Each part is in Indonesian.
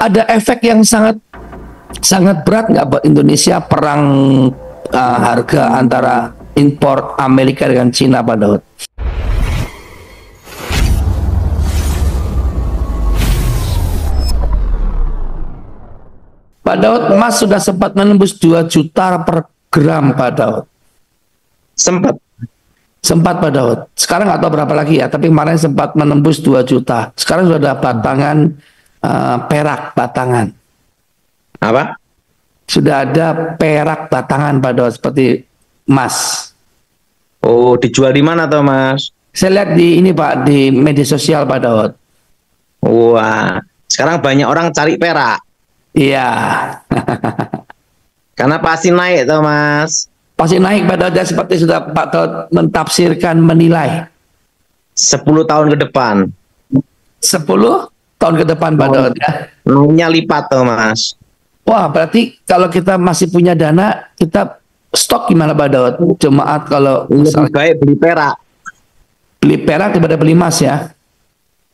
ada efek yang sangat sangat berat nggak buat Indonesia perang harga antara impor Amerika dengan Cina, Pak Daud? Pak Daud, emas sudah sempat menembus 2 juta per gram, Pak Daud. Sempat Pak Daud. Sekarang nggak tahu berapa lagi ya, tapi kemarin sempat menembus 2 juta. Sekarang sudah ada batangan perak batangan. Apa? Sudah ada perak batangan, Pak Daud, seperti emas. Oh, dijual di mana tuh, Mas? Saya lihat di ini, Pak, di media sosial, Pak Daud. Wah, sekarang banyak orang cari perak. Iya. Karena pasti naik tuh, Mas. Pasti naik, Pak Daud, seperti sudah Pak Daud mentafsirkan, menilai. 10 tahun ke depan. 10 tahun ke depan, Pak Daud, ya. Naiknya lipat tuh, Mas. Wah, berarti kalau kita masih punya dana, kita stok gimana, Pak Daud? Jemaat kalau Lebih baik beli perak. beli perak daripada beli emas, ya.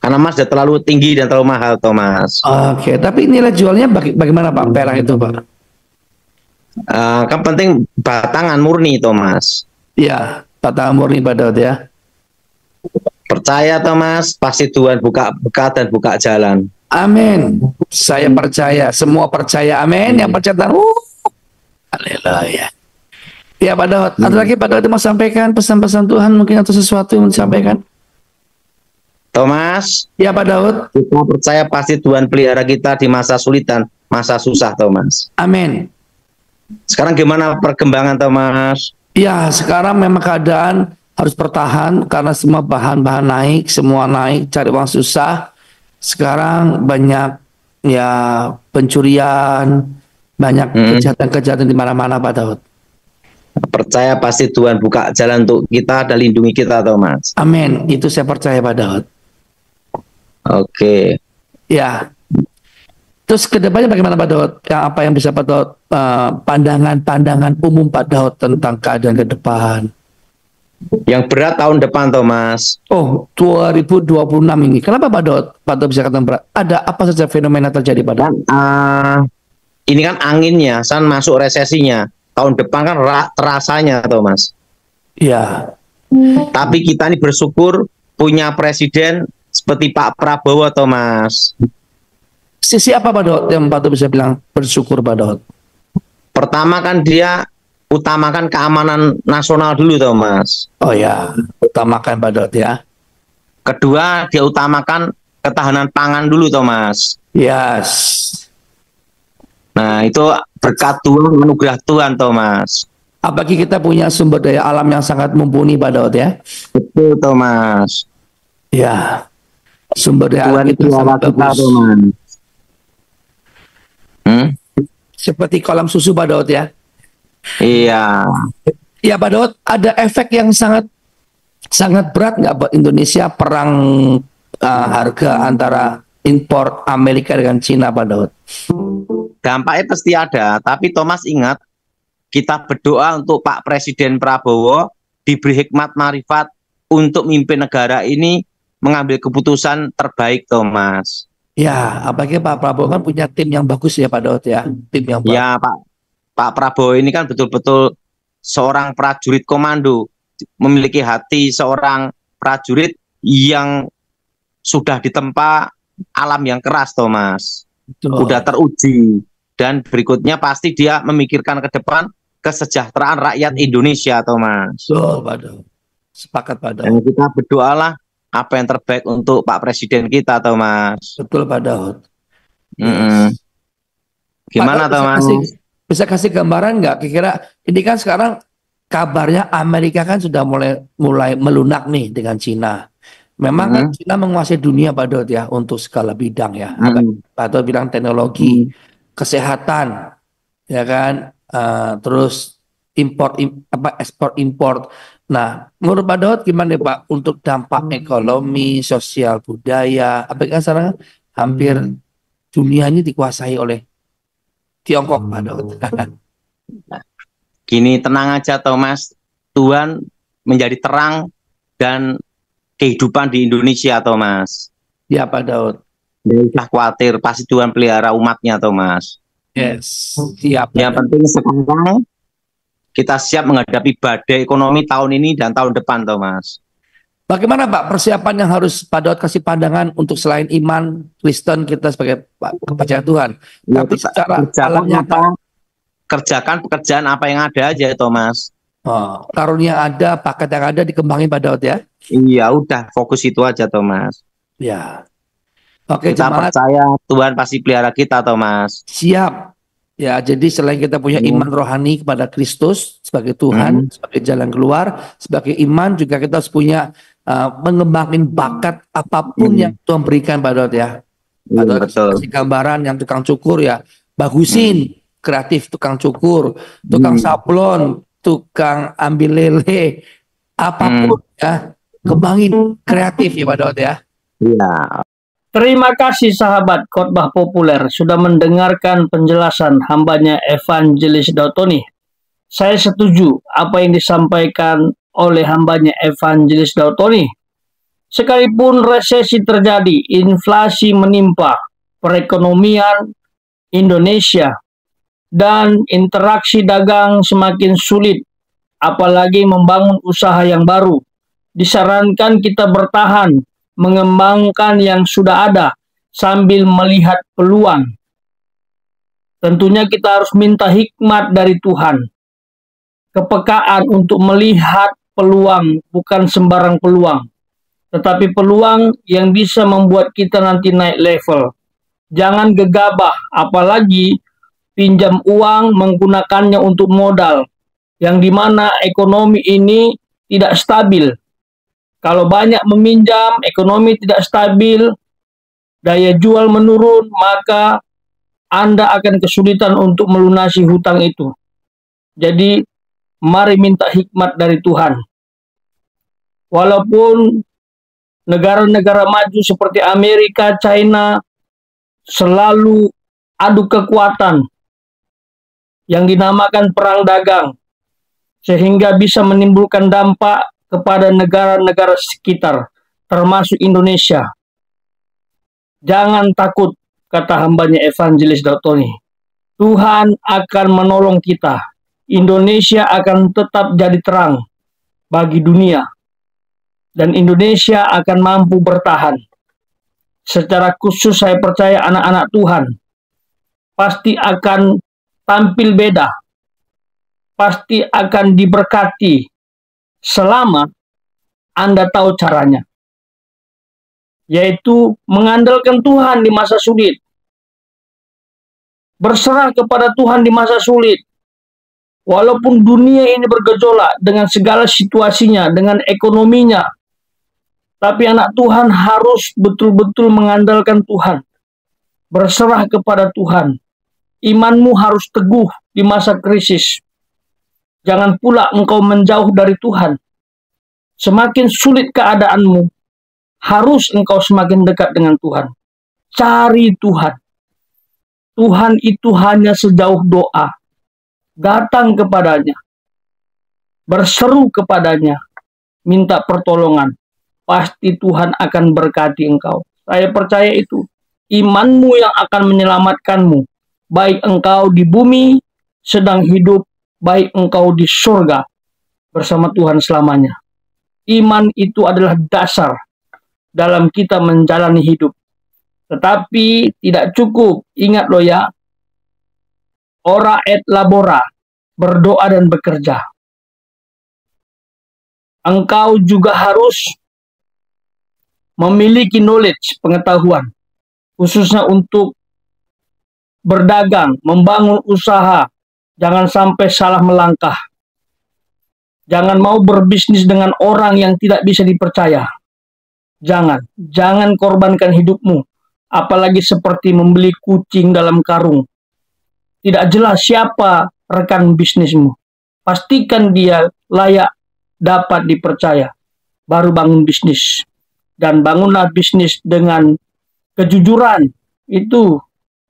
Karena emas sudah terlalu tinggi dan terlalu mahal, Thomas. Oke, tapi nilai jualnya bagaimana, Pak, perak itu, Pak? Kan penting batangan murni, Thomas. Iya, batangan murni, Pak Daud, ya. Percaya, Thomas, pasti Tuhan buka dan buka jalan. Amin. Saya percaya, semua percaya. Amin. Yang percaya, haleluya. Ya, Pak Daud. Ada lagi Pak Daud mau sampaikan pesan-pesan Tuhan mungkin atau sesuatu yang mau disampaikan? Thomas, Ya, Pak Daud. kita percaya pasti Tuhan pelihara kita di masa sulitan, masa susah, Thomas. Amin. Sekarang gimana perkembangan, Thomas? Ya, sekarang memang keadaan harus bertahan karena semua bahan-bahan naik, semua naik, cari uang susah. Sekarang banyak ya pencurian, banyak kejahatan-kejahatan di mana-mana, Pak Daud. Percaya pasti Tuhan buka jalan untuk kita dan lindungi kita, Thomas. Amin. Itu saya percaya, Pak Daud. Oke. Ya. Terus kedepannya bagaimana, Pak Daud? Apa yang bisa Pak Daud, pandangan-pandangan umum Pak Daud tentang keadaan ke depan? Yang berat tahun depan, Thomas. Oh, 2026 ini. Kenapa Pak Daud? Pak Daud bisa katakan berat. Ada apa saja fenomena terjadi, Pak Daud? Ini kan anginnya, masuk resesinya. Tahun depan kan terasanya, Thomas. Iya. Tapi kita ini bersyukur punya presiden seperti Pak Prabowo, Thomas. Sisi apa, Pak Daud, yang Pak Daud bisa bilang bersyukur, Pak Daud? Pertama kan dia utamakan keamanan nasional dulu, Thomas. Oh ya, utamakan, Pak Daud, ya. Kedua, dia utamakan ketahanan pangan dulu, Thomas. Yes. Nah, itu berkat Tuhan, anugerah Tuhan, Thomas. Apalagi kita punya sumber daya alam yang sangat mumpuni, Pak Daud, ya. Betul, Thomas. Ya, sumber daya Tuhan alam itu sangat bagus. Thomas. Seperti kolam susu, Pak Daud, ya. Iya. Ya, Pak Daud, ada efek yang sangat sangat berat nggak buat Indonesia perang harga antara impor Amerika dengan Cina, Pak Daud? Dampaknya pasti ada, tapi Thomas ingat, kita berdoa untuk Pak Presiden Prabowo diberi hikmat marifat untuk mimpin negara ini mengambil keputusan terbaik, Thomas. Ya, apalagi Pak Prabowo kan punya tim yang bagus ya, Pak Daud, ya. Tim yang bagus. Ya, Pak Prabowo ini kan betul-betul seorang prajurit komando, memiliki hati seorang prajurit yang sudah ditempa alam yang keras, Thomas. Betul. Udah teruji. Dan berikutnya pasti dia memikirkan ke depan kesejahteraan rakyat Indonesia, Thomas. Betul, Pak Daud. Sepakat, Pak Daud. Dan kita berdoalah apa yang terbaik untuk Pak Presiden kita, Thomas. Betul, Pak Daud. Gimana, Pak Daud, Thomas? Bisa kasih gambaran nggak? Kira-kira ini kan sekarang kabarnya Amerika kan sudah mulai melunak nih dengan Cina. Memang kan Cina menguasai dunia, Pak Daud, ya, untuk segala bidang, ya. Pak Daud bilang teknologi, kesehatan, ya kan, terus ekspor impor. Nah, menurut Pak Daud gimana, Pak, untuk dampak ekonomi, sosial, budaya? Apakah sekarang hampir dunia ini dikuasai oleh Tiongkok, Pak Daud? Gini, tenang aja, Thomas. Tuhan menjadi terang dan kehidupan di Indonesia, Thomas. Ya, Pak Daud. Nggak usah khawatir, pasti Tuhan pelihara umatnya, Thomas. Yes, siap. Yang penting sekarang kita siap menghadapi badai ekonomi tahun ini dan tahun depan, Thomas. Bagaimana Pak persiapan yang harus Pak Daud kasih pandangan untuk selain iman Kristen kita sebagai kepercayaan Tuhan, Ya, tapi secara alam nyata, kerjakan pekerjaan apa yang ada aja, Thomas. karunia ada, paket yang ada dikembangin Pak Daud ya. Iya, udah fokus itu aja, Thomas. Ya. Oke, Kita jemaat. percaya Tuhan pasti pelihara kita, Thomas. Siap. Ya, jadi selain kita punya iman rohani kepada Kristus sebagai Tuhan, sebagai jalan keluar, sebagai iman juga kita harus punya mengembangin bakat apapun yang Tuhan berikan Pak Daud ya. Pak Daud kasih gambaran yang tukang cukur ya, bagusin, kreatif tukang cukur, tukang sablon, tukang ambil lele, apapun ya, kembangin kreatif ya Pak Daud ya. Iya. Terima kasih sahabat Khotbah Populer sudah mendengarkan penjelasan hambanya Evangelis Daud Tony. Saya setuju apa yang disampaikan oleh hambanya Evangelis Daud Tony. Sekalipun resesi terjadi, inflasi menimpa perekonomian Indonesia, dan interaksi dagang semakin sulit, apalagi membangun usaha yang baru, disarankan kita bertahan, mengembangkan yang sudah ada sambil melihat peluang. Tentunya kita harus minta hikmat dari Tuhan, kepekaan untuk melihat peluang, bukan sembarang peluang, tetapi peluang yang bisa membuat kita nanti naik level. Jangan gegabah, apalagi pinjam uang menggunakannya untuk modal, yang dimana ekonomi ini tidak stabil. Kalau banyak meminjam, ekonomi tidak stabil, daya jual menurun, maka Anda akan kesulitan untuk melunasi hutang itu. Jadi, mari minta hikmat dari Tuhan. Walaupun negara-negara maju seperti Amerika, China, selalu adu kekuatan yang dinamakan perang dagang, sehingga bisa menimbulkan dampak kepada negara-negara sekitar, termasuk Indonesia. Jangan takut, kata hambanya Evangelis Daud Tony. Tuhan akan menolong kita. Indonesia akan tetap jadi terang bagi dunia. Dan Indonesia akan mampu bertahan. Secara khusus saya percaya anak-anak Tuhan pasti akan tampil beda. Pasti akan diberkati selama Anda tahu caranya, yaitu mengandalkan Tuhan di masa sulit, berserah kepada Tuhan di masa sulit. Walaupun dunia ini bergejolak dengan segala situasinya, dengan ekonominya, tapi anak Tuhan harus betul-betul mengandalkan Tuhan, berserah kepada Tuhan. Imanmu harus teguh di masa krisis. Jangan pula engkau menjauh dari Tuhan. Semakin sulit keadaanmu, harus engkau semakin dekat dengan Tuhan. Cari Tuhan. Tuhan itu hanya sejauh doa. Datang kepadanya. Berseru kepadanya. Minta pertolongan. Pasti Tuhan akan berkati engkau. Saya percaya itu. Imanmu yang akan menyelamatkanmu. Baik engkau di bumi sedang hidup, baik engkau di surga bersama Tuhan selamanya. Iman itu adalah dasar dalam kita menjalani hidup. Tetapi tidak cukup. Ingat loh ya, ora et labora, berdoa dan bekerja. Engkau juga harus memiliki knowledge, pengetahuan, khususnya untuk berdagang, membangun usaha. Jangan sampai salah melangkah. Jangan mau berbisnis dengan orang yang tidak bisa dipercaya. Jangan korbankan hidupmu. Apalagi seperti membeli kucing dalam karung. Tidak jelas siapa rekan bisnismu. Pastikan dia layak, dapat dipercaya. Baru bangun bisnis. Dan bangunlah bisnis dengan kejujuran. Itu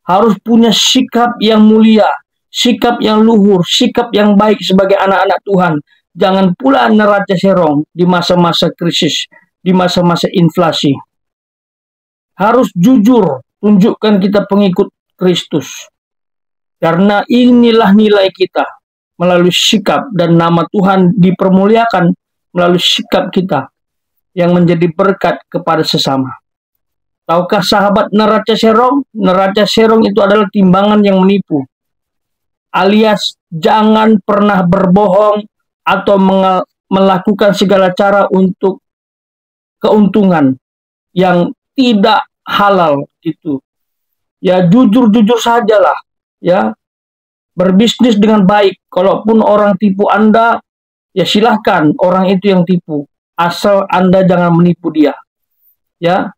harus punya sikap yang mulia. Sikap yang luhur, sikap yang baik sebagai anak-anak Tuhan. Jangan pula neraca serong di masa-masa krisis, di masa-masa inflasi. harus jujur, tunjukkan kita pengikut Kristus. Karena inilah nilai kita, melalui sikap dan nama Tuhan dipermuliakan melalui sikap kita yang menjadi berkat kepada sesama. Tahukah sahabat neraca serong? Neraca serong itu adalah timbangan yang menipu. Alias jangan pernah berbohong atau melakukan segala cara untuk keuntungan yang tidak halal gitu. Ya jujur-jujur sajalah, ya. Berbisnis dengan baik. Kalaupun orang tipu Anda, ya silahkan orang itu yang tipu. Asal Anda jangan menipu dia. Ya.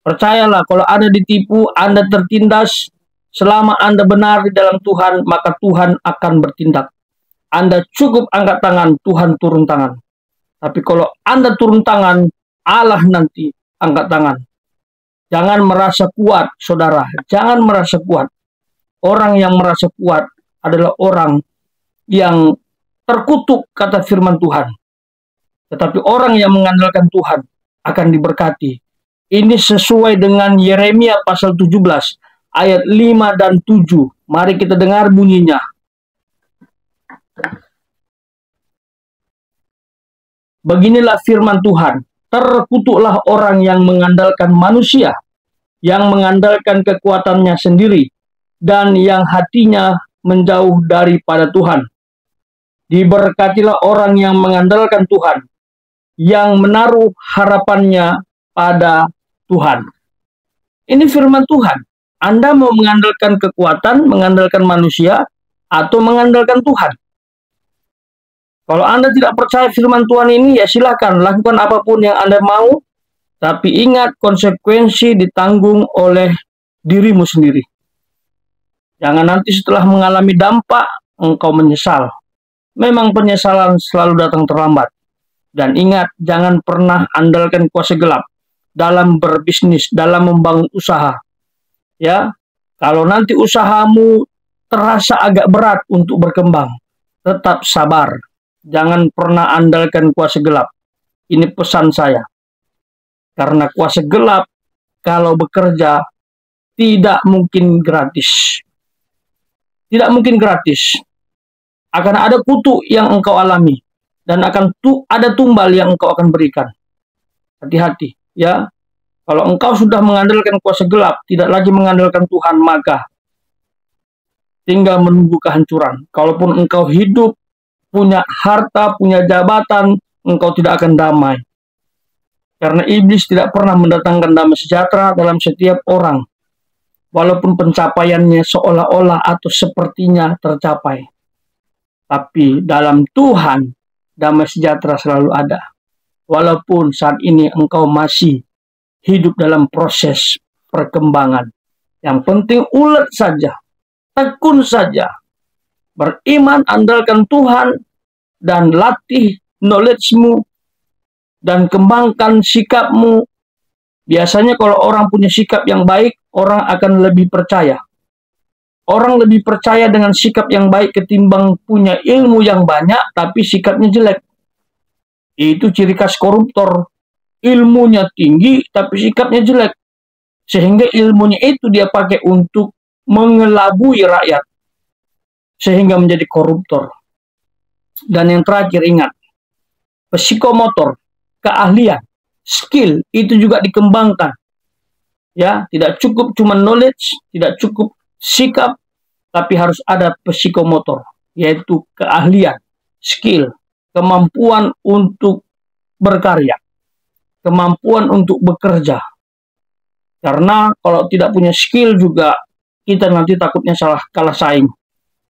Percayalah, kalau Anda ditipu, Anda tertindas, selama Anda benar di dalam Tuhan, maka Tuhan akan bertindak. Anda cukup angkat tangan, Tuhan turun tangan. Tapi kalau Anda turun tangan, Allah nanti angkat tangan. Jangan merasa kuat, saudara. Jangan merasa kuat. Orang yang merasa kuat adalah orang yang terkutuk, kata firman Tuhan. Tetapi orang yang mengandalkan Tuhan akan diberkati. Ini sesuai dengan Yeremia pasal 17 ayat 5 dan 7. Mari kita dengar bunyinya. Beginilah firman Tuhan. Terkutuklah orang yang mengandalkan manusia, yang mengandalkan kekuatannya sendiri, dan yang hatinya menjauh daripada Tuhan. Diberkatilah orang yang mengandalkan Tuhan, yang menaruh harapannya pada Tuhan. Ini firman Tuhan. Anda mau mengandalkan kekuatan, mengandalkan manusia, atau mengandalkan Tuhan? Kalau Anda tidak percaya firman Tuhan ini, ya silakan lakukan apapun yang Anda mau, tapi ingat konsekuensi ditanggung oleh dirimu sendiri. Jangan nanti setelah mengalami dampak, engkau menyesal. Memang penyesalan selalu datang terlambat. Dan ingat, jangan pernah andalkan kuasa gelap dalam berbisnis, dalam membangun usaha. Ya, kalau nanti usahamu terasa agak berat untuk berkembang, tetap sabar. Jangan pernah andalkan kuasa gelap. Ini pesan saya. Karena kuasa gelap, kalau bekerja, tidak mungkin gratis. Tidak mungkin gratis. Akan ada kutuk yang engkau alami. Dan akan ada tumbal yang engkau akan berikan. Hati-hati, ya. Kalau engkau sudah mengandalkan kuasa gelap, tidak lagi mengandalkan Tuhan, maka tinggal menunggu kehancuran. Kalaupun engkau hidup, punya harta, punya jabatan, engkau tidak akan damai. Karena iblis tidak pernah mendatangkan damai sejahtera dalam setiap orang. Walaupun pencapaiannya seolah-olah atau sepertinya tercapai. Tapi dalam Tuhan, damai sejahtera selalu ada. Walaupun saat ini engkau masih hidup dalam proses perkembangan. Yang penting ulet saja, tekun saja. Beriman, andalkan Tuhan, dan latih knowledge-mu, dan kembangkan sikapmu. Biasanya kalau orang punya sikap yang baik, orang akan lebih percaya. Orang lebih percaya dengan sikap yang baik ketimbang punya ilmu yang banyak, tapi sikapnya jelek. Itu ciri khas koruptor. Ilmunya tinggi, tapi sikapnya jelek. Sehingga ilmunya itu dia pakai untuk mengelabui rakyat. Sehingga menjadi koruptor. Dan yang terakhir ingat, psikomotor, keahlian, skill itu juga dikembangkan. Ya, tidak cukup cuma knowledge, tidak cukup sikap, tapi harus ada psikomotor, yaitu keahlian, skill, kemampuan untuk berkarya, kemampuan untuk bekerja. Karena kalau tidak punya skill juga kita nanti takutnya kalah saing.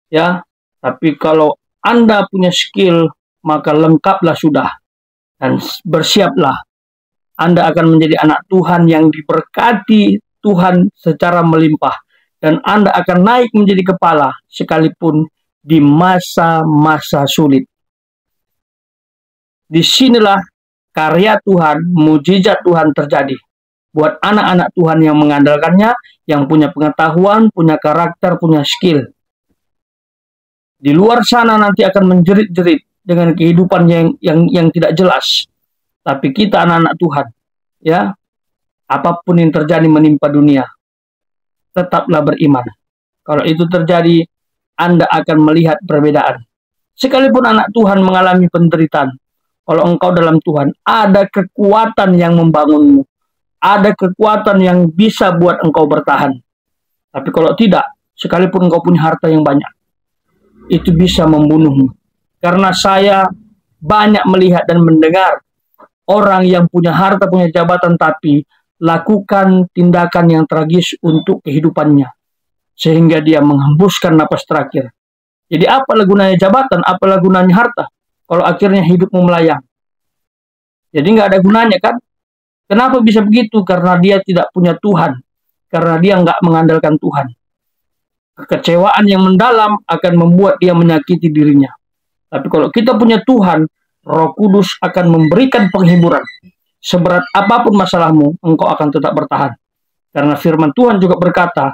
Ya, tapi kalau Anda punya skill, maka lengkaplah sudah. Dan bersiaplah. Anda akan menjadi anak Tuhan yang diberkati Tuhan secara melimpah. Dan Anda akan naik menjadi kepala sekalipun di masa-masa sulit. Disinilah karya Tuhan, mujizat Tuhan terjadi. Buat anak-anak Tuhan yang mengandalkannya, yang punya pengetahuan, punya karakter, punya skill. Di luar sana nanti akan menjerit-jerit dengan kehidupan yang tidak jelas. Tapi kita anak-anak Tuhan, ya, apapun yang terjadi menimpa dunia, tetaplah beriman. Kalau itu terjadi, Anda akan melihat perbedaan. Sekalipun anak Tuhan mengalami penderitaan, kalau engkau dalam Tuhan, ada kekuatan yang membangunmu. Ada kekuatan yang bisa buat engkau bertahan. Tapi kalau tidak, sekalipun engkau punya harta yang banyak, itu bisa membunuhmu. Karena saya banyak melihat dan mendengar orang yang punya harta, punya jabatan, tapi lakukan tindakan yang tragis untuk kehidupannya. Sehingga dia menghembuskan napas terakhir. Jadi apalah gunanya jabatan, apalah gunanya harta, kalau akhirnya hidupmu melayang. Jadi nggak ada gunanya kan? Kenapa bisa begitu? Karena dia tidak punya Tuhan. Karena dia nggak mengandalkan Tuhan. Kekecewaan yang mendalam akan membuat dia menyakiti dirinya. Tapi kalau kita punya Tuhan, Roh Kudus akan memberikan penghiburan. Seberat apapun masalahmu, engkau akan tetap bertahan. Karena firman Tuhan juga berkata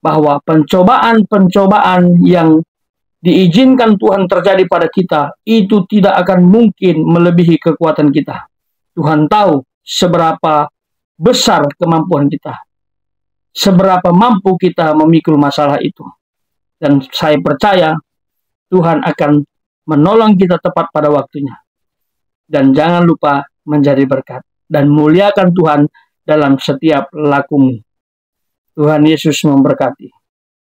bahwa pencobaan-pencobaan yang diizinkan Tuhan terjadi pada kita, itu tidak akan mungkin melebihi kekuatan kita. Tuhan tahu seberapa besar kemampuan kita. Seberapa mampu kita memikul masalah itu. Dan saya percaya Tuhan akan menolong kita tepat pada waktunya. Dan jangan lupa menjadi berkat. Dan muliakan Tuhan dalam setiap lakumu. Tuhan Yesus memberkati.